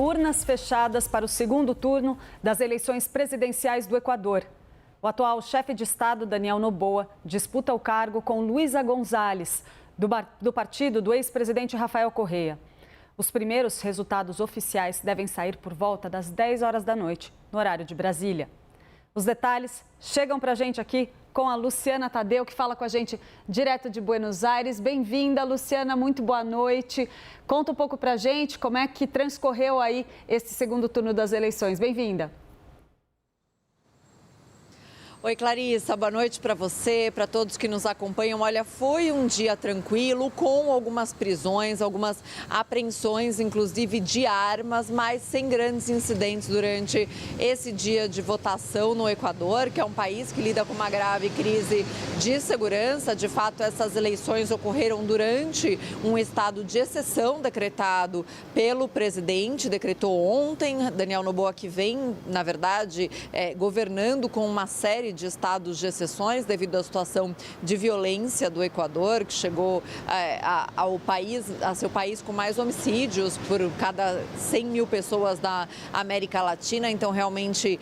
urnas fechadas para o segundo turno das eleições presidenciais do Equador. O atual chefe de Estado, Daniel Noboa, disputa o cargo com Luisa González, do partido do ex-presidente Rafael Correa. Os primeiros resultados oficiais devem sair por volta das 10 horas da noite, no horário de Brasília. Os detalhes chegam para a gente aqui com a Luciana Tadeu, que fala com a gente direto de Buenos Aires. Bem-vinda, Luciana, muito boa noite. Conta um pouco para a gente como é que transcorreu aí esse segundo turno das eleições. Bem-vinda. Oi, Clarissa, boa noite para você, para todos que nos acompanham. Olha, foi um dia tranquilo, com algumas prisões, algumas apreensões, inclusive de armas, mas sem grandes incidentes durante esse dia de votação no Equador, que é um país que lida com uma grave crise de segurança. De fato, essas eleições ocorreram durante um estado de exceção decretado pelo presidente, decretou ontem. Daniel Noboa, que vem, na verdade, governando com uma série de estados de exceções devido à situação de violência do Equador, que chegou a ser o país com mais homicídios por cada 100 mil pessoas da América Latina. Então, realmente,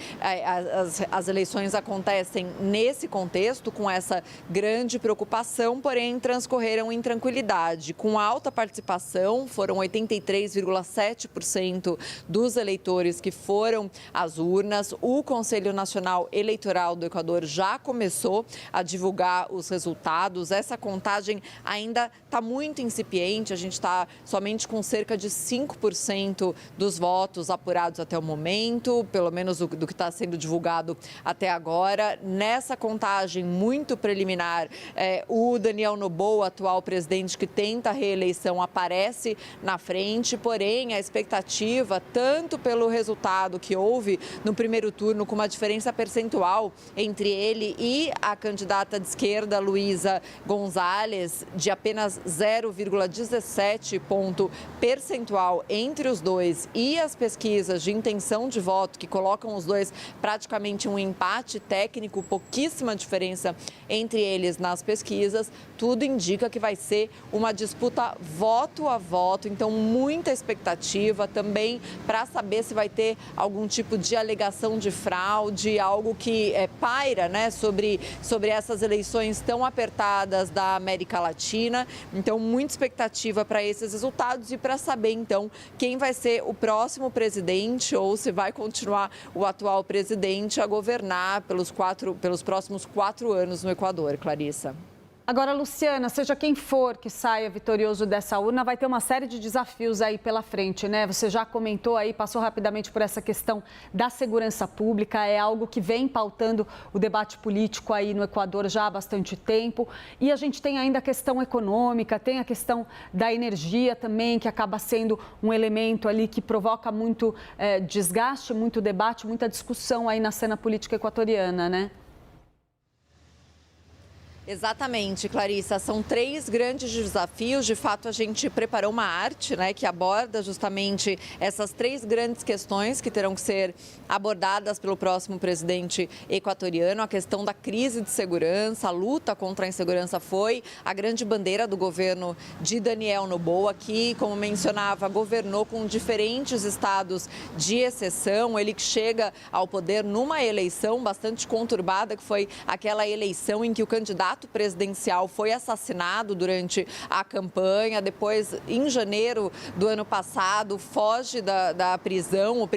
as eleições acontecem nesse contexto, com essa grande preocupação, porém transcorreram em tranquilidade. Com alta participação, foram 83,7% dos eleitores que foram às urnas. O Conselho Nacional Eleitoral do Equador já começou a divulgar os resultados. Essa contagem ainda está muito incipiente, a gente está somente com cerca de 5% dos votos apurados até o momento, pelo menos do que está sendo divulgado até agora. Nessa contagem muito preliminar, o Daniel Noboa, atual presidente que tenta a reeleição, aparece na frente, porém a expectativa, tanto pelo resultado que houve no primeiro turno, com uma diferença percentual entre ele e a candidata de esquerda, Luisa González, de apenas 0,17 ponto percentual entre os dois, e as pesquisas de intenção de voto, que colocam os dois praticamente um empate técnico, pouquíssima diferença entre eles nas pesquisas, tudo indica que vai ser uma disputa voto a voto. Então, muita expectativa também para saber se vai ter algum tipo de alegação de fraude, algo que paira, né, sobre essas eleições tão apertadas da América Latina. Então, muita expectativa para esses resultados e para saber, então, quem vai ser o próximo presidente, ou se vai continuar o atual presidente a governar pelos próximos 4 anos no Equador, Clarissa. Agora, Luciana, seja quem for que saia vitorioso dessa urna, vai ter uma série de desafios aí pela frente, né? Você já comentou aí, passou rapidamente por essa questão da segurança pública, é algo que vem pautando o debate político aí no Equador já há bastante tempo. E a gente tem ainda a questão econômica, tem a questão da energia também, que acaba sendo um elemento ali que provoca muito desgaste, muito debate, muita discussão aí na cena política equatoriana, né? Exatamente, Clarissa. São 3 grandes desafios. De fato, a gente preparou uma arte, né, que aborda justamente essas 3 grandes questões que terão que ser abordadas pelo próximo presidente equatoriano. A questão da crise de segurança, a luta contra a insegurança foi a grande bandeira do governo de Daniel Noboa, que, como mencionava, governou com diferentes estados de exceção. Ele que chega ao poder numa eleição bastante conturbada, que foi aquela eleição em que o candidato presidencial foi assassinado durante a campanha. Depois, em janeiro do ano passado, foge da prisão, o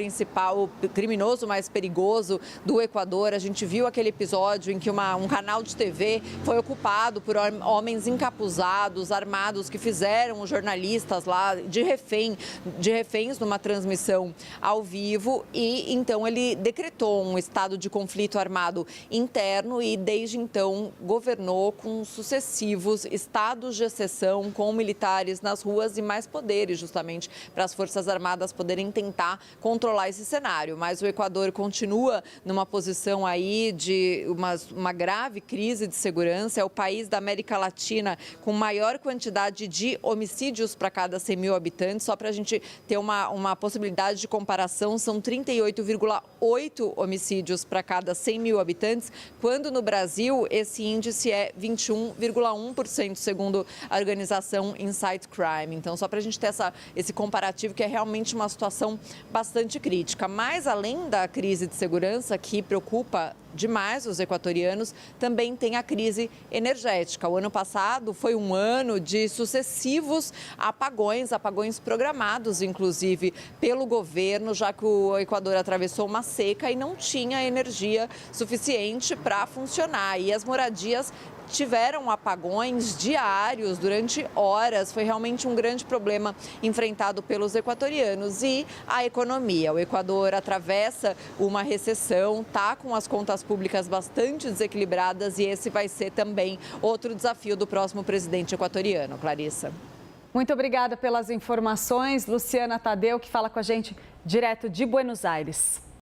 criminoso mais perigoso do Equador. A gente viu aquele episódio em que um canal de TV foi ocupado por homens encapuzados, armados, que fizeram os jornalistas lá de reféns numa transmissão ao vivo, e então ele decretou um estado de conflito armado interno e desde então governou com sucessivos estados de exceção, com militares nas ruas e mais poderes justamente para as Forças Armadas poderem tentar controlar esse cenário. Mas o Equador continua numa posição aí de uma grave crise de segurança. É o país da América Latina com maior quantidade de homicídios para cada 100 mil habitantes. Só para a gente ter uma possibilidade de comparação, são 38,8 homicídios para cada 100 mil habitantes, quando no Brasil esse índice é 21,1%, segundo a organização Insight Crime. Então, só para a gente ter esse comparativo, que é realmente uma situação bastante crítica. Mas, além da crise de segurança, que preocupa demais os equatorianos, também tem a crise energética. O ano passado foi um ano de sucessivos apagões programados, inclusive, pelo governo, já que o Equador atravessou uma seca e não tinha energia suficiente para funcionar. E as moradias tiveram apagões diários durante horas. Foi realmente um grande problema enfrentado pelos equatorianos. E a economia. O Equador atravessa uma recessão, está com as contas públicas bastante desequilibradas, e esse vai ser também outro desafio do próximo presidente equatoriano. Clarissa. Muito obrigada pelas informações, Luciana Tadeu, que fala com a gente direto de Buenos Aires.